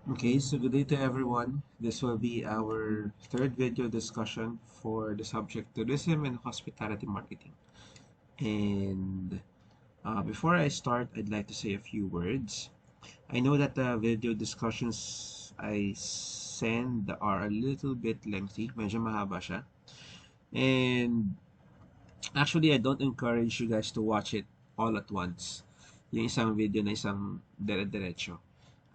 Okay, so good day to everyone. This will be our third video discussion for the subject tourism and hospitality marketing. And before I start, I'd like to say a few words. I know that the video discussions I send are a little bit lengthy, medyo mahaba siya. And actually, I don't encourage you guys to watch it all at once. Yung isang video na isang dire-diretso.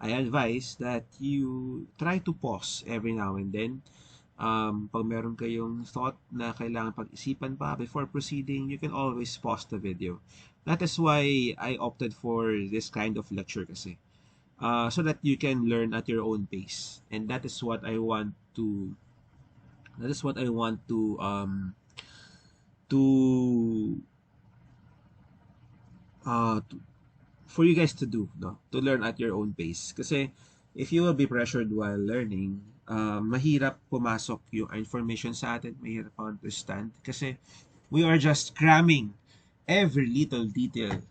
I advise that you try to pause every now and then. Pag meron kayong thought na kailangan pag-isipan pa before proceeding, you can always pause the video. That is why I opted for this kind of lecture kasi. So that you can learn at your own pace. And that is what I want to to for you guys to do, no? To learn at your own pace. Kasi if you will be pressured while learning, mahirap pumasok yung information sa atin, mahirap understand. Kasi we are just cramming every little detail,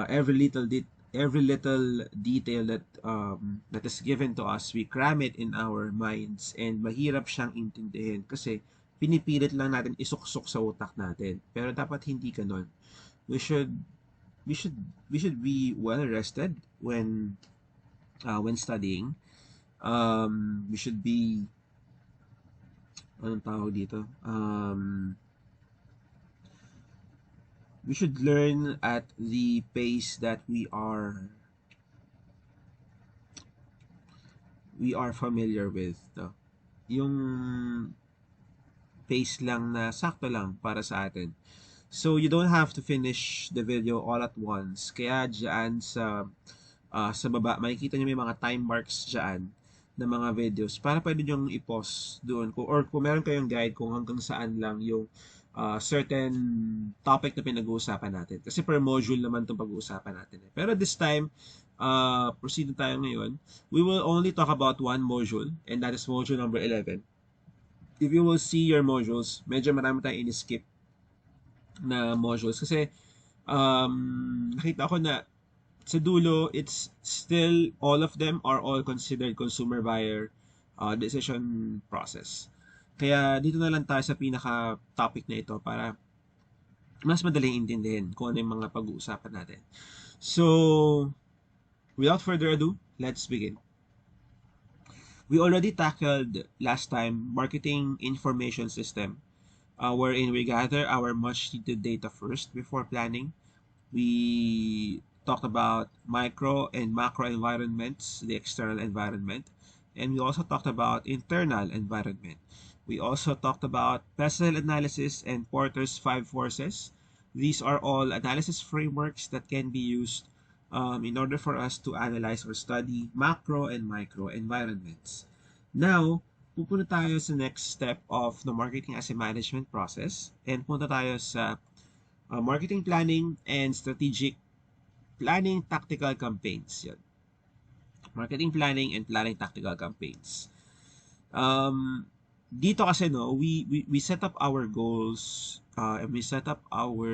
every little detail that is given to us. We cram it in our minds and mahirap siyang intindihin kasi pinipilit lang natin isuksok sa utak natin. Pero dapat hindi ganun. We should we should we should be well rested when studying. We should be anong tawag dito? We should learn at the pace that we are familiar with. No? Yung pace lang na sakto lang para sa atin. So you don't have to finish the video all at once. Kaya diyan sa baba, makikita niyo may mga time marks diyan na mga videos para pwede nyo i-pause doon. Or kung meron kayong guide kung hanggang saan lang yung certain topic na pinag-uusapan natin. Kasi per module naman itong pag-uusapan natin. Pero this time, proceed na tayo ngayon. We will only talk about one module and that is module number 11. If you will see your modules, medyo marami tayong in-skip na modules kasi nakita ko na sa dulo, it's still all of them are all considered consumer buyer decision process. Kaya dito na lang tayo sa pinaka topic na ito para mas madaling intindihin kung ano yung mga pag-uusapan natin. So, without further ado, let's begin. We already tackled last time marketing information system, wherein we gather our much needed data first before planning. We talked about micro and macro environments, the external environment, and we also talked about internal environment. We also talked about Pestle analysis and Porter's five forces. These are all analysis frameworks that can be used in order for us to analyze or study macro and micro environments. Now, pupunta tayo sa next step of the marketing as a management process and punta tayo sa marketing planning and strategic planning tactical campaigns. Yan. Marketing planning and planning tactical campaigns. Dito kasi no, we set up our goals and we set up our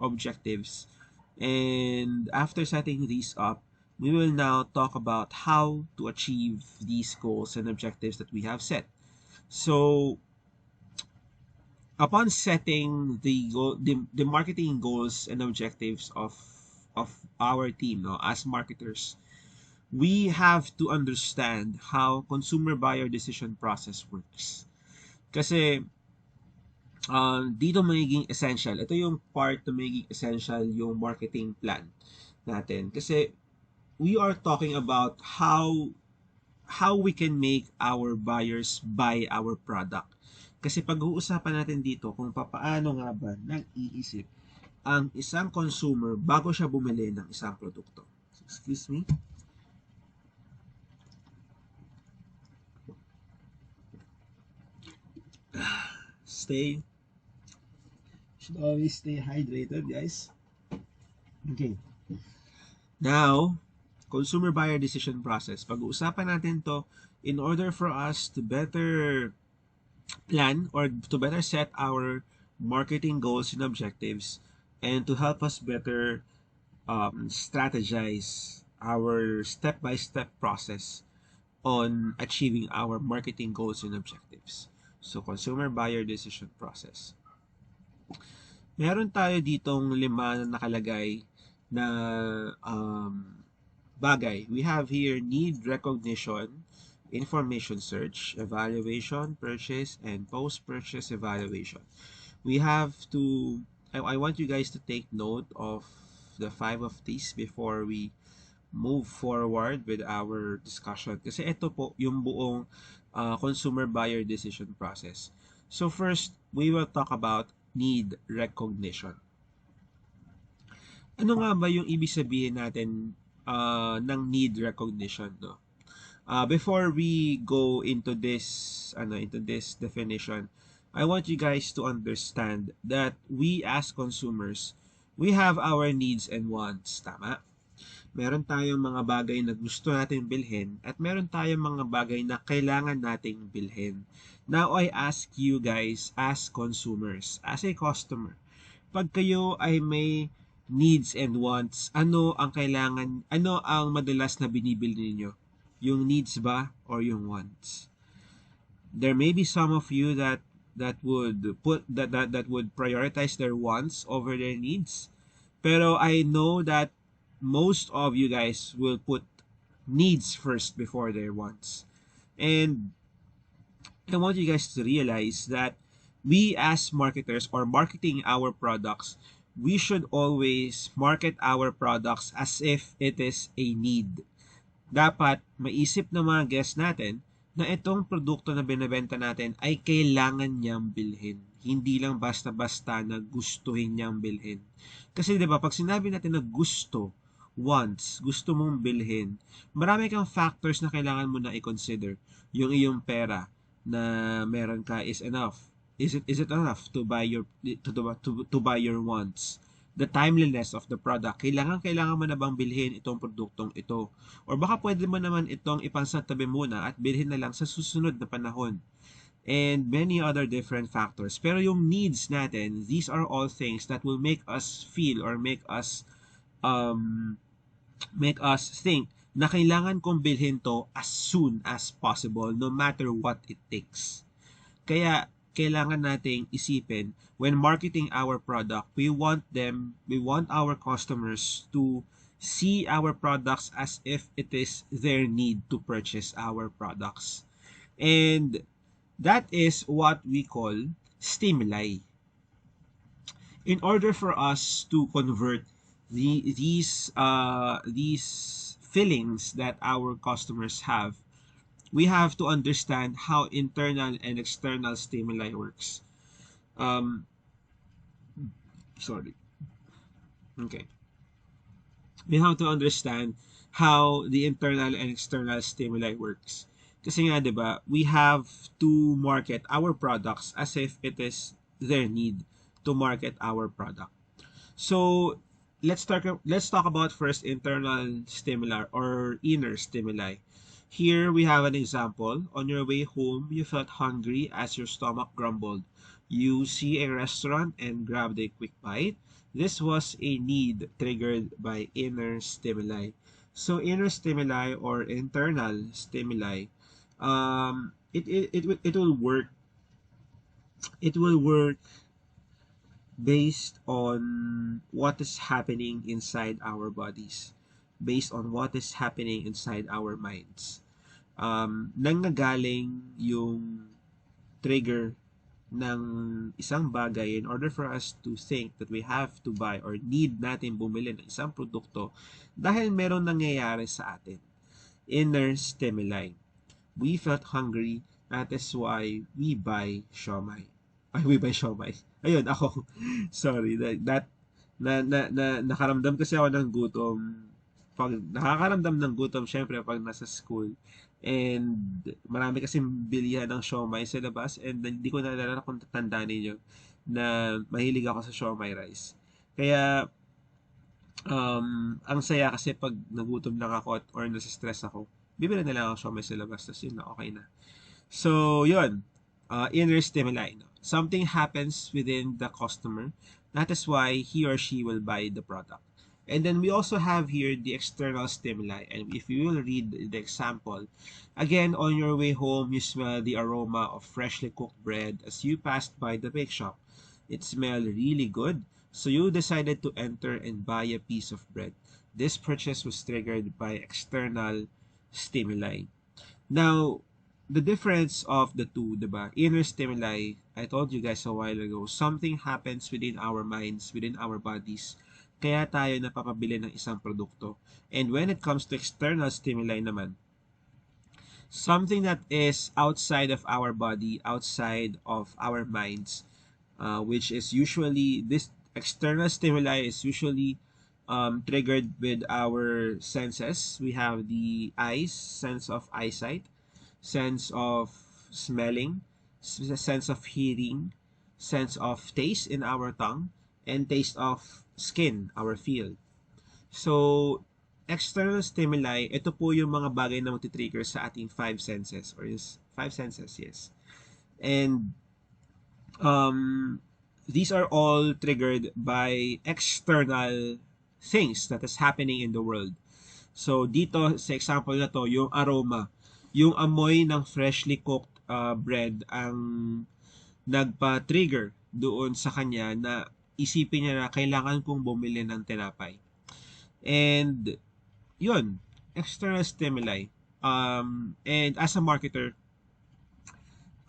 objectives. And after setting these up, we will now talk about how to achieve these goals and objectives that we have set. So, upon setting the marketing goals and objectives of our team, no, as marketers, we have to understand how consumer buyer decision process works. Kasi dito magiging essential. Ito yung part na magiging essential yung marketing plan natin. Kasi we are talking about how we can make our buyers buy our product. Kasi pag-uusapan natin dito kung paano nga ba nag-iisip ang isang consumer bago siya bumili ng isang produkto. Excuse me. Should always stay hydrated, guys. Okay. Now, consumer buyer decision process. Pag-uusapan natin to in order for us to better plan or to better set our marketing goals and objectives and to help us better strategize our step-by-step process on achieving our marketing goals and objectives. So, consumer buyer decision process. Meron tayo ditong 5 na nakalagay na bagay. We have here need recognition, information search, evaluation, purchase, and post-purchase evaluation. We have to, I want you guys to take note of the 5 of these before we move forward with our discussion. Kasi ito po yung buong consumer buyer decision process. So first, we will talk about need recognition. Ano nga ba yung ibig sabihin natin ng need recognition, no? Before we go into this definition, I want you guys to understand that we as consumers, we have our needs and wants, tama? Meron tayong mga bagay na gusto natin bilhin at meron tayong mga bagay na kailangan nating bilhin. Now, I ask you guys as consumers, as a customer, pag kayo ay may needs and wants, ano ang madalas na binibili niyo? Yung needs ba or yung wants? There may be some of you that would prioritize their wants over their needs. Pero I know that most of you guys will put needs first before their wants. And I want you guys to realize that we as marketers or marketing our products, we should always market our products as if it is a need. Dapat maisip ng mga guests natin na itong produkto na binebenta natin ay kailangan niyang bilhin. Hindi lang basta-basta na gustuhin niyang bilhin. Kasi 'di ba, pag sinabi natin na gusto mong bilhin, marami kang factors na kailangan mo na i-consider. Yung iyong pera na meron ka is enough. Is it enough to buy your wants? The timeliness of the product. Kailangan mo na bang bilhin itong produktong ito? Or baka pwede mo naman itong ipansatabi muna at bilhin na lang sa susunod na panahon. And many other different factors. Pero yung needs natin, these are all things that will make us feel or make us think na kailangan kong bilhin to as soon as possible, no matter what it takes. Kaya kailangan nating isipin when marketing our product, we want our customers to see our products as if it is their need to purchase our products. And that is what we call stimuli. In order for us to convert these feelings that our customers have, we have to understand how internal and external stimuli works. Okay. We have to understand how the internal and external stimuli works. Kasi nga, 'di ba, we have to market our products as if it is their need to market our product. So, let's talk about first internal stimuli or inner stimuli. Here we have an example. On your way home, you felt hungry as your stomach grumbled. You see a restaurant and grabbed a quick bite. This was a need triggered by inner stimuli. So inner stimuli or internal stimuli, it will work. It will work based on what is happening inside our bodies, based on what is happening inside our minds. Nanggagaling yung trigger ng isang bagay in order for us to think that we have to buy or need natin bumili ng isang produkto dahil meron nangyayari sa atin. Inner stimuli. We felt hungry, that is why we buy siomai. We buy siomai. Ayun, ako. Sorry, nakaramdam kasi ako ng gutom. Pag nakakaramdam ng gutom, syempre pag nasa school. And marami kasing bilihan ng siomai sa labas and hindi ko naalala kung tatandaan ninyo na mahilig ako sa siomai rice. Kaya ang saya kasi pag nagutom lang ako or nasa-stress ako, bibili na lang ako siomai sa labas, tapos yun na, okay na. So, yun. Inner stimuli. No? Something happens within the customer. That is why he or she will buy the product. And then we also have here the external stimuli. And if you will read the example, again, on your way home, you smell the aroma of freshly cooked bread as you passed by the bake shop. It smelled really good, so you decided to enter and buy a piece of bread. This purchase was triggered by external stimuli. Now, the difference of the two, diba? Inner stimuli, I told you guys a while ago, something happens within our minds, within our bodies, kaya tayo napapabili ng isang produkto. And when it comes to external stimuli naman, something that is outside of our body, outside of our minds, which is usually, this external stimuli is usually triggered with our senses. We have the eyes, sense of eyesight, sense of smelling, sense of hearing, sense of taste in our tongue, and taste of skin, our feel. So, external stimuli, ito po yung mga bagay na magti-trigger sa ating five senses, or is five senses, yes. And these are all triggered by external things that is happening in the world. So, dito sa example na to, yung aroma, yung amoy ng freshly cooked bread ang nagpa-trigger doon sa kanya na isipin niya na kailangan kong bumili ng tinapay. And yun, external stimuli. And as a marketer,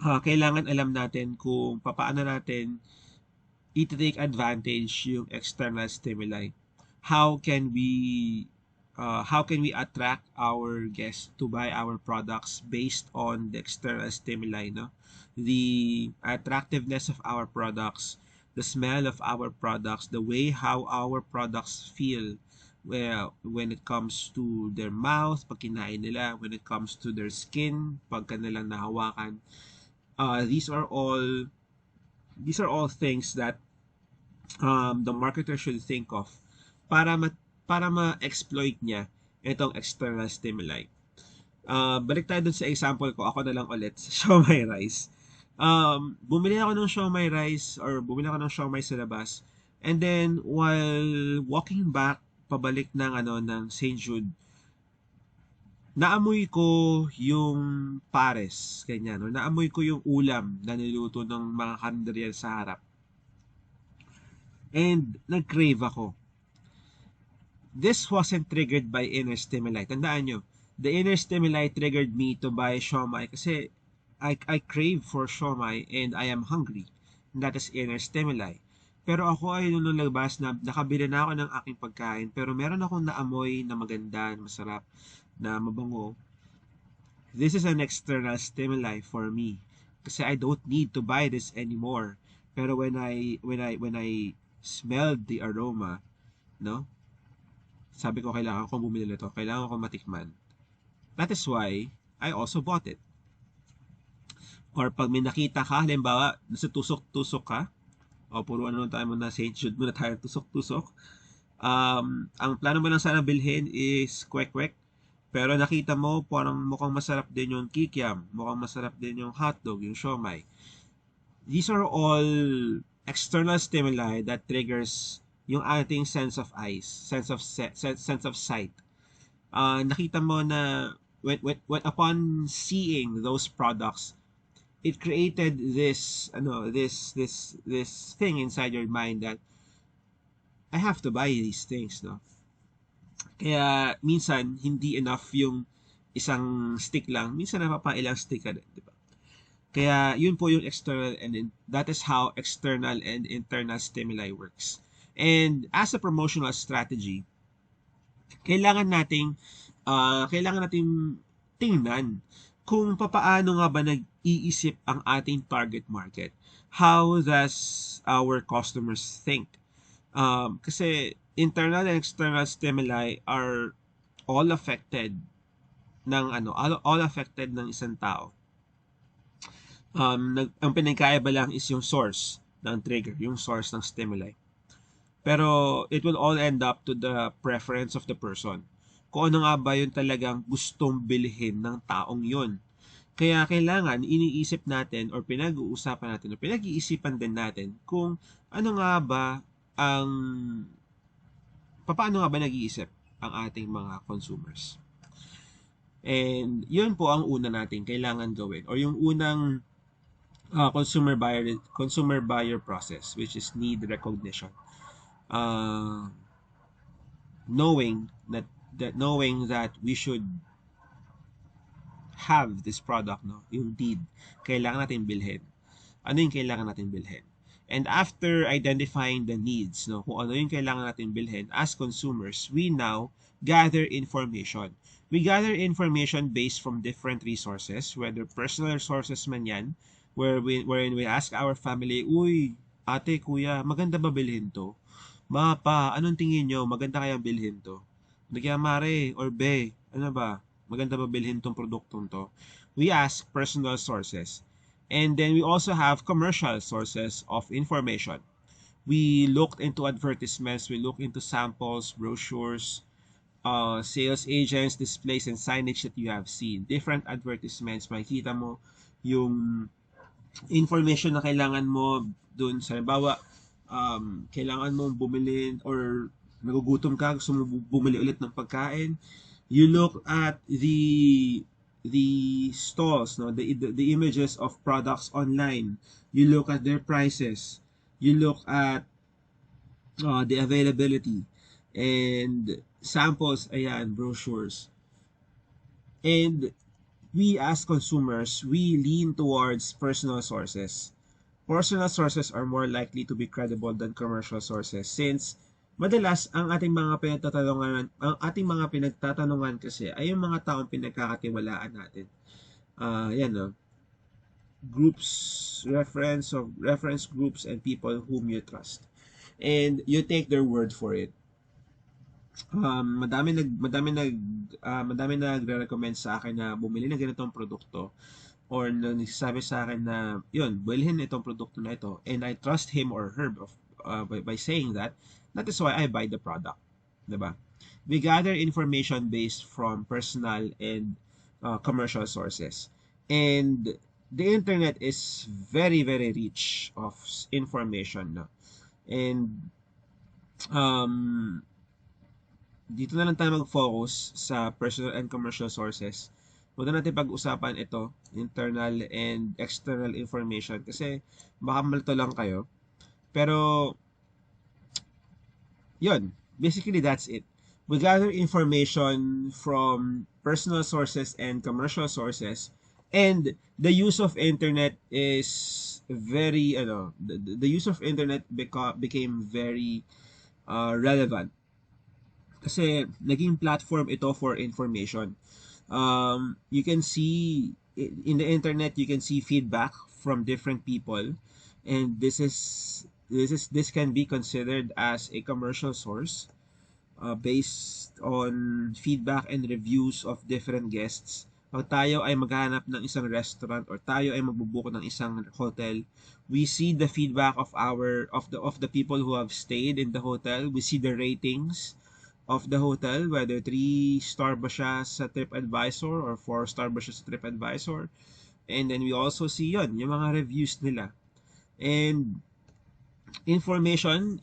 kailangan alam natin kung paano natin i-take advantage yung external stimuli. How can we attract our guests to buy our products based on the external stimuli, no? The attractiveness of our products, the smell of our products, the way how our products feel, well, when it comes to their mouth, pag kinain nila, when it comes to their skin, pag kanilang nahawakan. These are all things that the marketer should think of para ma-exploit niya itong external stimuli. Balik tayo dun sa example ko. Ako na lang ulit sa siomai rice. Bumili ako ng siomai rice or bumili ako ng siomai sa labas. And then, while walking back, pabalik ng St. Jude, naamoy ko yung pares, ganyan. No? Naamoy ko yung ulam na niluto ng mga karinderya sa harap. And nag-crave ako. This wasn't triggered by inner stimuli. Tandaan nyo, the inner stimuli triggered me to buy siomai kasi I crave for siomai and I am hungry. And that is inner stimuli. Pero ako ay nung naglabas na nakabili na ako ng aking pagkain pero meron akong naamoy na maganda, masarap, na mabango. This is an external stimuli for me kasi I don't need to buy this anymore. Pero when I smelled the aroma, no? Sabi ko, kailangan ko bumili nito. Kailangan ko matikman. That is why I also bought it. Or pag may nakita ka, halimbawa, nasa tusok-tusok ka, o puro tayo muna, St. Jude muna tayo, tusok-tusok. Ang plano mo lang sana bilhin is kwek-kwek. Pero nakita mo, parang mukhang masarap din yung kikiam. Mukhang masarap din yung hotdog, yung siomai. These are all external stimuli that triggers yung ating sense of eyes, sense of sight. Nakita mo na when upon seeing those products, it created this thing inside your mind that I have to buy these things, no? Kaya minsan hindi enough yung isang stick lang, minsan napapailang stick ka din, di ba? Kaya yun po yung external, and that is how external and internal stimuli works. And as a promotional strategy, kailangan nating tingnan kung papaano nga ba nag-iisip ang ating target market. How does our customers think? Kasi internal and external stimuli are all affected ng isang tao. Ang pinagkaiba lang is yung source ng trigger, yung source ng stimuli. Pero it will all end up to the preference of the person. Kung ano nga ba yung talagang gustong bilhin ng taong yun. Kaya kailangan iniisip natin or pinag-uusapan natin o pinag-iisipan din natin kung ano nga ba ang paano nga ba nag-iisip ang ating mga consumers? And yun po ang una natin kailangan gawin, or yung unang consumer buyer process, which is need recognition. Uh, knowing that we should have this product, no, yung need, kailangan natin bilhin. Ano yung kailangan natin bilhin? And after identifying the needs, no, kung ano yung kailangan natin bilhin as consumers, we now gather information. We gather information based from different resources, whether personal resources man yan, wherein we ask our family, uy, ate, kuya, maganda ba bilhin to? Mapa, anong tingin nyo? Maganda kaya bilhin to? Kaya mare or be, ano ba? Maganda ba bilhin tong produktong to? We ask personal sources. And then we also have commercial sources of information. We looked into advertisements, we looked into samples, brochures, sales agents, displays, and signage that you have seen. Different advertisements, makikita mo yung information na kailangan mo dun. Sa halimbawa, kailangan mo bumili or nagugutom ka, gusto mo bumili ulit ng pagkain, you look at the stalls, no, the images of products online, you look at their prices, you look at the availability and samples, ayan, brochures. And we as consumers, we lean towards personal sources. Personal sources are more likely to be credible than commercial sources, since madalas ang ating mga pinagtatanungan kasi ay yung mga taong pinagkakatiwalaan natin. Yan, no? Reference groups and people whom you trust. And you take their word for it. Madami nagre-recommend sa akin na bumili ng ganitong produkto, or nagsasabi sa akin na yun, bilhin itong produkto na ito, and I trust him or her by saying that. That is why I buy the product, diba? We gather information based from personal and commercial sources, and the internet is very very rich of information, no? And dito na lang tayo mag-focus sa personal and commercial sources. Huwag na natin pag-usapan ito, internal and external information, kasi baka malito lang kayo. Pero, yun, basically that's it. We gather information from personal sources and commercial sources, and the use of internet is very, the use of internet became very relevant. Kasi naging platform ito for information. You can see in the internet, you can see feedback from different people, and this can be considered as a commercial source based on feedback and reviews of different guests. Pag tayo ay maghanap ng isang restaurant or tayo ay magbubuko ng isang hotel, we see the feedback of the people who have stayed in the hotel. We see the ratings of the hotel, whether 3-star ba siya sa TripAdvisor or 4-star ba siya sa TripAdvisor. And then we also see yun, yung mga reviews nila. And commercial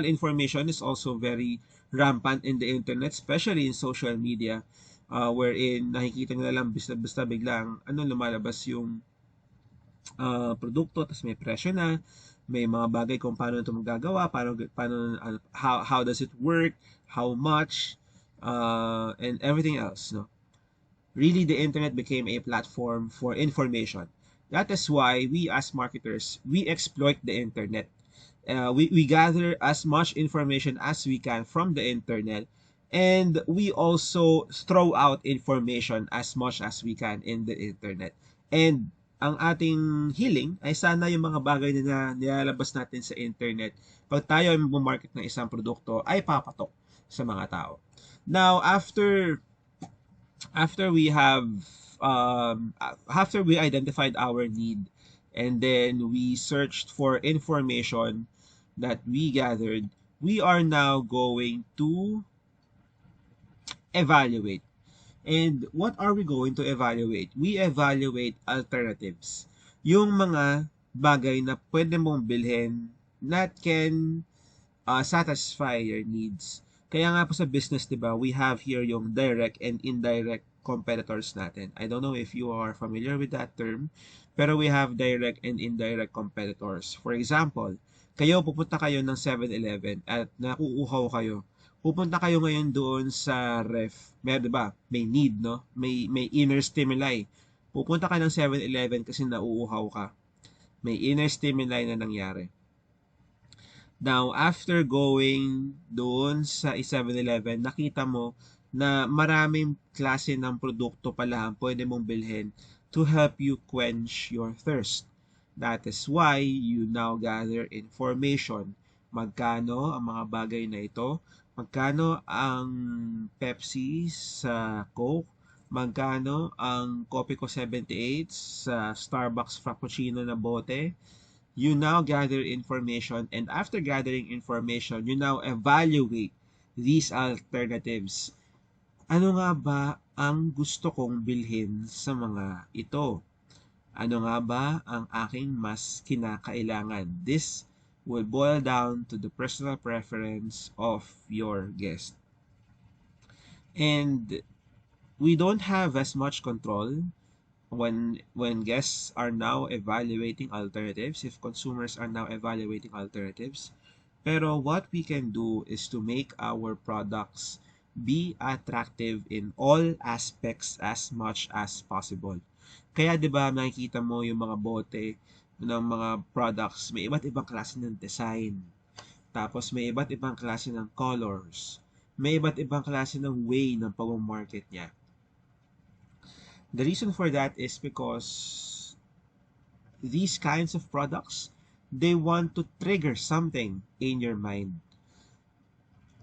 information is also very rampant in the internet, especially in social media, wherein nakikita nila lang basta biglang lumalabas yung produkto, tapos may presyo na, may mga bagay kung paano ito magagawa, how does it work, how much, and everything else, no? Really, the internet became a platform for information. That is why we as marketers, we exploit the internet. We gather as much information as we can from the internet, and we also throw out information as much as we can in the internet. And ang ating healing ay sana yung mga bagay na nilalabas natin sa internet, pag tayo ay mag-market ng isang produkto, ay papatok sa mga tao. Now, after we identified our need, and then we searched for information that we gathered, we are now going to evaluate. And what are we going to evaluate? We evaluate alternatives. Yung mga bagay na pwede mong bilhin that can satisfy your needs. Kaya nga po sa business, 'di ba, we have here yung direct and indirect competitors natin. I don't know if you are familiar with that term, pero we have direct and indirect competitors. For example, pupunta kayo ng 7-Eleven at nakuuhaw kayo. Pupunta kayo ngayon doon sa ref. May, 'di ba? May need, no? May inner stimuli. Pupunta ka ng 7-Eleven kasi nauuhaw ka. May inner stimuli na nangyari. Now, after going doon sa 7-Eleven, nakita mo na maraming klase ng produkto pala ang pwede mong bilhin to help you quench your thirst. That is why you now gather information. Magkano ang mga bagay na ito? Magkano ang Pepsi sa Coke? Magkano ang Copico 78 sa Starbucks Frappuccino na bote? You now gather information, and after gathering information, you now evaluate these alternatives. Ano nga ba ang gusto kong bilhin sa mga ito? Ano nga ba ang aking mas kinakailangan? This will boil down to the personal preference of your guest. And we don't have as much control when guests are now evaluating alternatives, if consumers are now evaluating alternatives. Pero what we can do is to make our products be attractive in all aspects as much as possible. Kaya 'di ba nakikita mo yung mga bote ng mga products, may iba't ibang klase ng design. Tapos may iba't ibang klase ng colors. May iba't ibang klase ng way ng pag-market niya. The reason for that is because these kinds of products, they want to trigger something in your mind.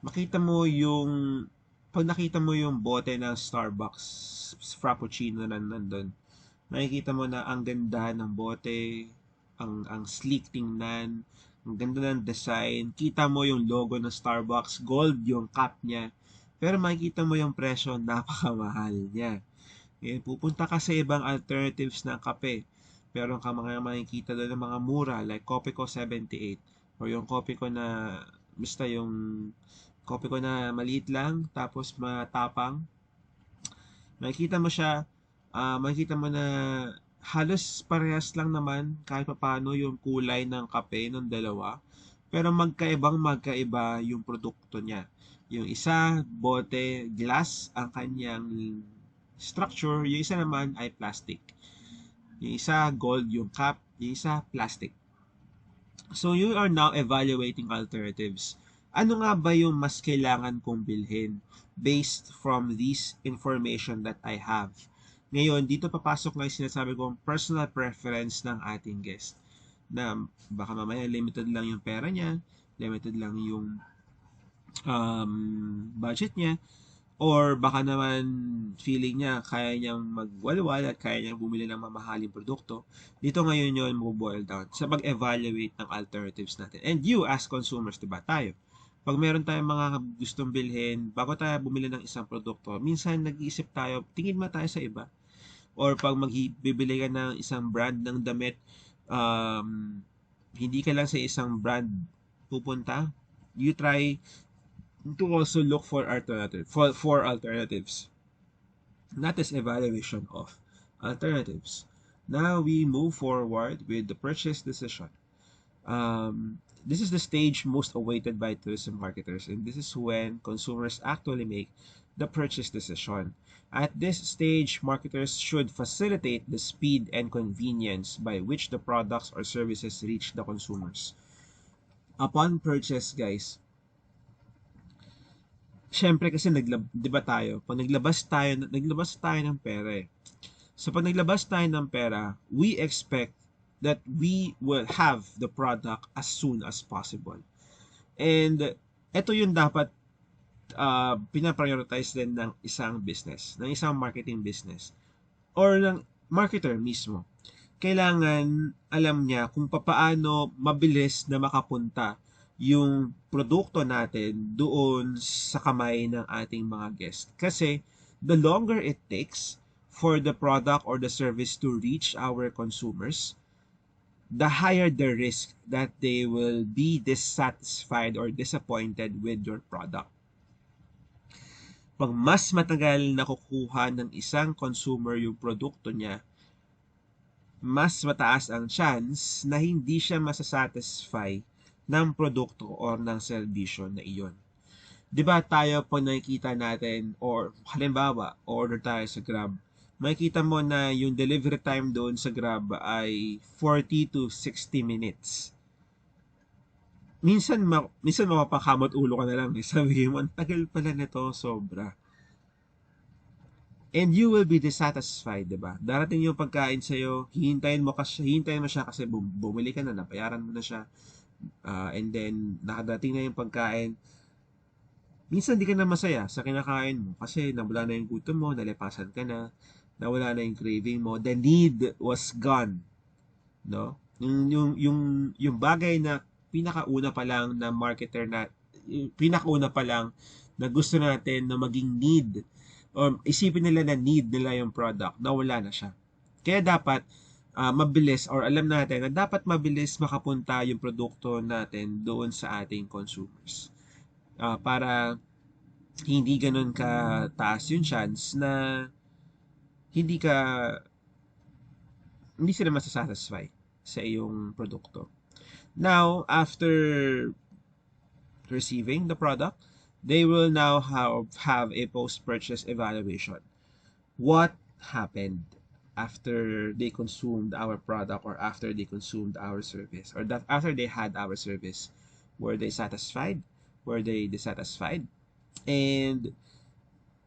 Pag nakita mo yung bote ng Starbucks Frappuccino na nandun, makikita mo na ang ganda ng bote, ang sleek tingnan, ang ganda ng design. Kita mo yung logo ng Starbucks, gold yung cup niya. Pero makikita mo yung presyo, napakamahal niya. Pupunta ka sa ibang alternatives ng kape. Pero ka mga makikita doon ng mga mura like Copico 78 or yung Copico na basta yung Copico na maliit lang tapos matapang. Makikita mo siya, makikita mo na halos parehas lang naman kahit paano yung kulay ng kape ng dalawa. Pero magkaiba yung produkto niya. Yung isa, bote, glass ang kanyang structure, yung isa naman ay plastic. Yung isa, gold yung cup, yung isa, plastic. So, you are now evaluating alternatives. Ano nga ba yung mas kailangan kong bilhin based from this information that I have? Ngayon, dito papasok na yung sinasabi kong personal preference ng ating guest. Na baka mamaya limited lang yung pera niya, limited lang yung budget niya, or baka naman feeling niya kaya niyang magwalwal at kaya niyang bumili ng mamahaling produkto. Dito ngayon yun mag-boil down sa pag-evaluate ng alternatives natin. And you as consumers, diba tayo? Pag meron tayong mga gustong bilhin, bago tayo bumili ng isang produkto, minsan nag-iisip tayo, tingin ba tayo sa iba? Or pag bibili ka ng isang brand ng damit, hindi ka lang sa isang brand pupunta. You try to also look for alternatives. That is evaluation of alternatives. Now we move forward with the purchase decision. This is the stage most awaited by tourism marketers, and this is when consumers actually make the purchase decision. At this stage, marketers should facilitate the speed and convenience by which the products or services reach the consumers. Upon purchase, guys, syempre kasi di ba tayo, pag naglabas tayo ng pera eh. So pag naglabas tayo ng pera, we expect that we will have the product as soon as possible. And ito yung dapat pinaprioritize din ng isang business, ng isang marketing business, or ng marketer mismo. Kailangan alam niya kung paano mabilis na makapunta yung produkto natin doon sa kamay ng ating mga guest. Kasi the longer it takes for the product or the service to reach our consumers, the higher the risk that they will be dissatisfied or disappointed with your product. Pag mas matagal nakukuha ng isang consumer yung produkto niya, mas mataas ang chance na hindi siya masasatisfy ng produkto or ng serbisyo na iyon. 'Di ba tayo pag nakikita natin or halimbawa, order tayo sa Grab, makikita mo na yung delivery time doon sa Grab ay 40 to 60 minutes. Minsan mapapakamot ulo ka na lang. Sabi mo, ang tagal pala nito, sobra. And you will be dissatisfied, 'di ba? Darating yung pagkain sa iyo, hihintayin mo siya kasi bumili ka na, nabayaran mo na siya. And then nakadating na yung pagkain. Minsan di ka na masaya sa kinakain mo kasi nawala na yung gutom mo, nalipasan ka na, nawala na yung craving mo, the need was gone, no? Yung bagay na pinakauna pa lang na marketer na pinakauna pa lang na gusto natin na maging need or isipin nila na need nila yung product, nawala na siya. Kaya dapat mabilis or alam natin na dapat mabilis makapunta yung produkto natin doon sa ating consumers. Para hindi ganun ka taas yung chance na hindi ka hindi sila masasatisfy sa iyong produkto. Now, after receiving the product, they will now have a post-purchase evaluation. What happened after they consumed our product or after they consumed our service or that after they had our service? Were they satisfied? Were they dissatisfied? And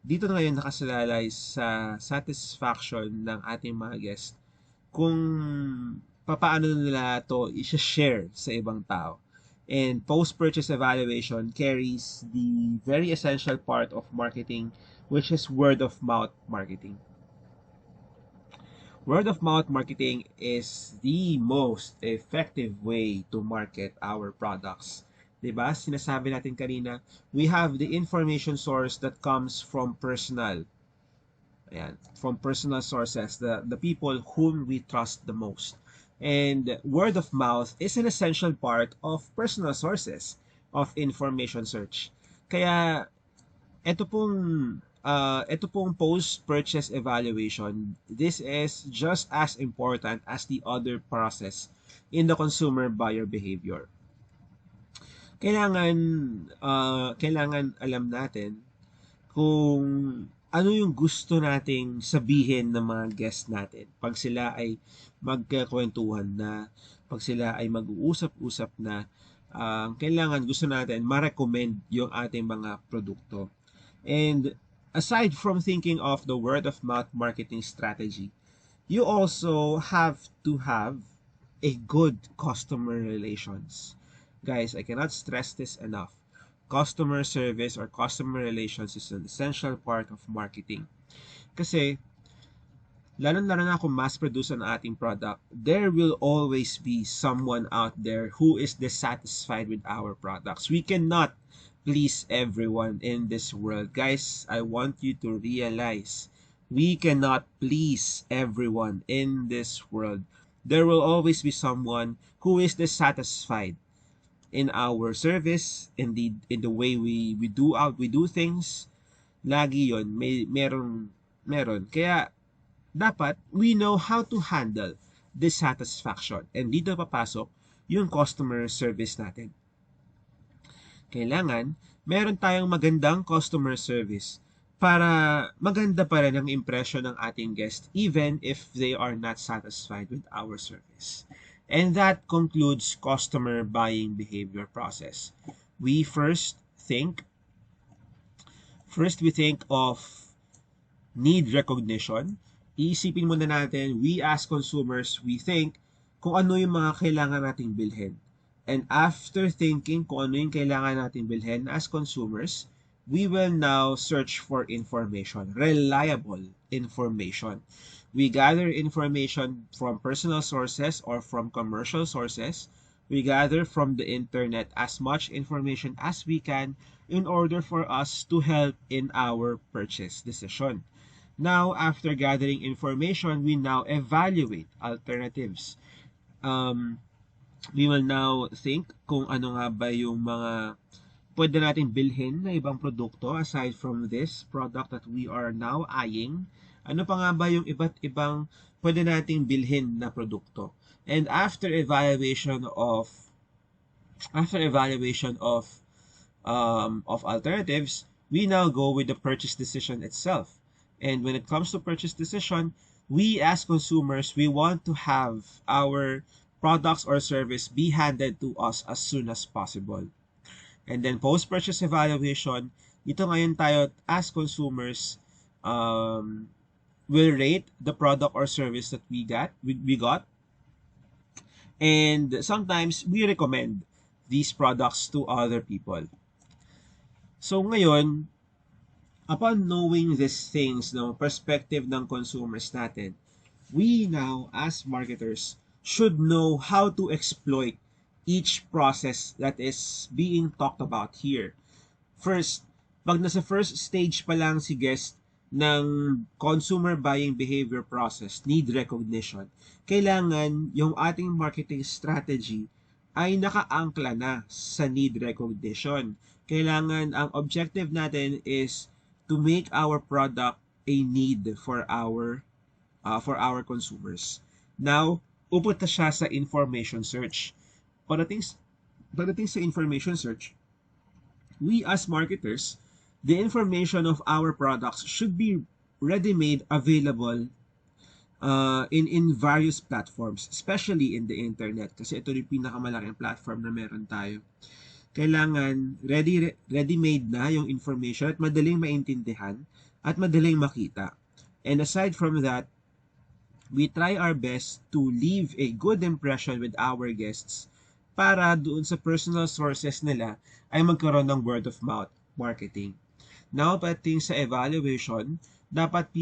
dito na ngayon nakasalalay sa satisfaction ng ating mga guests kung papaano nila to i-share sa ibang tao. And post-purchase evaluation carries the very essential part of marketing, which is word of mouth marketing. Word of mouth marketing is the most effective way to market our products. Diba? Sinasabi natin kanina, we have the information source that comes from personal. Ayan, from personal sources, the people whom we trust the most. And word of mouth is an essential part of personal sources of information search. Kaya ito pong post-purchase evaluation, this is just as important as the other process in the consumer buyer behavior. Kailangan alam natin kung ano yung gusto nating sabihin ng mga guest natin pag sila ay magkakwentuhan na, pag sila ay mag-uusap-usap na, kailangan gusto natin ma-recommend yung ating mga produkto. And aside from thinking of the word of mouth marketing strategy, you also have to have a good customer relations. Guys, I cannot stress this enough. Customer service or customer relations is an essential part of marketing. Kasi, lalo-lalo na kung mass-produce ang ating product, there will always be someone out there who is dissatisfied with our products. We cannot please everyone in this world. Guys, I want you to realize, we cannot please everyone in this world. There will always be someone who is dissatisfied in our service, in the way we do things. Lagi yon, meron. Kaya dapat we know how to handle dissatisfaction. And dito papasok yung customer service natin. Kailangan meron tayong magandang customer service para maganda pa rin ang impression ng ating guest even if they are not satisfied with our service. And that concludes customer buying behavior process. We first think of need recognition. Iisipin muna natin, we as consumers, we think kung ano yung mga kailangan nating bilhin. And after thinking kung ano yung kailangan nating bilhin as consumers, we will now search for information, reliable information. We gather information from personal sources or from commercial sources. We gather from the internet as much information as we can in order for us to help in our purchase decision. Now, after gathering information, we now evaluate alternatives. Um, we will now think kung ano nga ba yung mga pwede natin bilhin na ibang produkto aside from this product that we are now eyeing. Ano pa nga ba yung iba't ibang pwede nating bilhin na produkto? And after evaluation of alternatives, we now go with the purchase decision itself. And when it comes to purchase decision, we as consumers, we want to have our products or service be handed to us as soon as possible. And then post-purchase evaluation, ito ngayon tayo as consumers will rate the product or service that we got, and sometimes we recommend these products to other people. So ngayon, upon knowing these things, no, perspective ng consumers natin, we now as marketers should know how to exploit each process that is being talked about here. First, pag nasa first stage pa lang si guest ng consumer buying behavior process, need recognition, kailangan yung ating marketing strategy ay nakaangkla na sa need recognition. Kailangan ang objective natin is to make our product a need for our consumers. Now, upunta siya sa information search. Pagdating sa information search, we as marketers, the information of our products should be ready-made available in various platforms, especially in the internet, kasi ito yung pinakamalaking platform na meron tayo. Kailangan ready-made na yung information at madaling maintindihan at madaling makita. And aside from that, we try our best to leave a good impression with our guests para doon sa personal sources nila ay magkaroon ng word of mouth marketing. Now, pagdating sa evaluation, dapat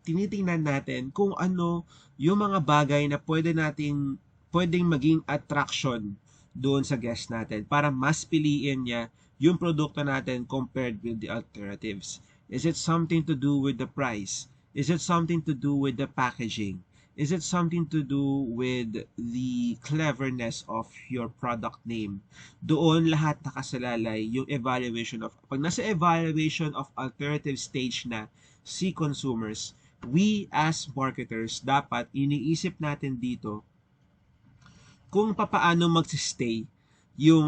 tinitingnan natin kung ano yung mga bagay na pwedeng maging attraction doon sa guest natin para mas piliin niya yung produkto natin compared with the alternatives. Is it something to do with the price? Is it something to do with the packaging? Is it something to do with the cleverness of your product name? Doon lahat nakasalalay yung evaluation of, pag nasa evaluation of alternative stage na si consumers, we as marketers, dapat iniisip natin dito kung papaano magsistay yung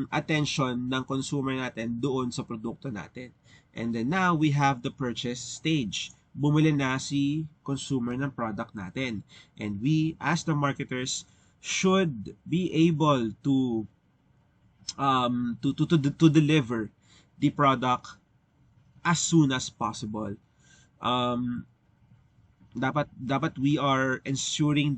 attention ng consumer natin doon sa produkto natin. And then now, we have the purchase stage. Bumili na si consumer ng product natin. And we, as the marketers, should be able to deliver the product as soon as possible. Dapat we are ensuring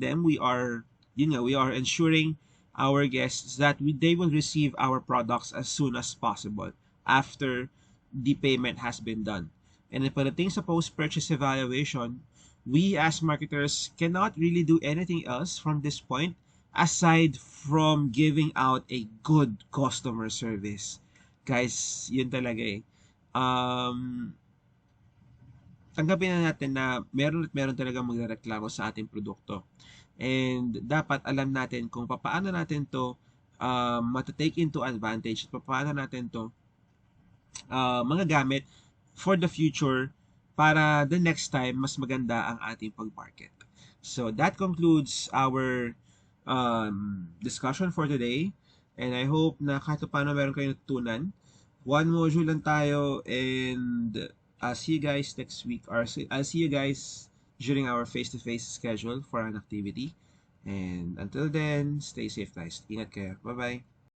our guests that they will receive our products as soon as possible after the payment has been done. And pagdating sa post-purchase evaluation, we as marketers cannot really do anything else from this point aside from giving out a good customer service. Guys, yun talaga eh. Tanggapin na natin na meron talaga magrereklamo sa ating produkto. And dapat alam natin kung paano natin to matitake into advantage at paano natin to magagamit for the future para the next time mas maganda ang ating pag-market. So that concludes our discussion for today. And I hope na kahit paano meron kayong natutunan. One module lang tayo, and I'll see you guys next week, or I'll see you guys during our face-to-face schedule for an activity. And until then, stay safe guys. Ingat kayo. Bye-bye.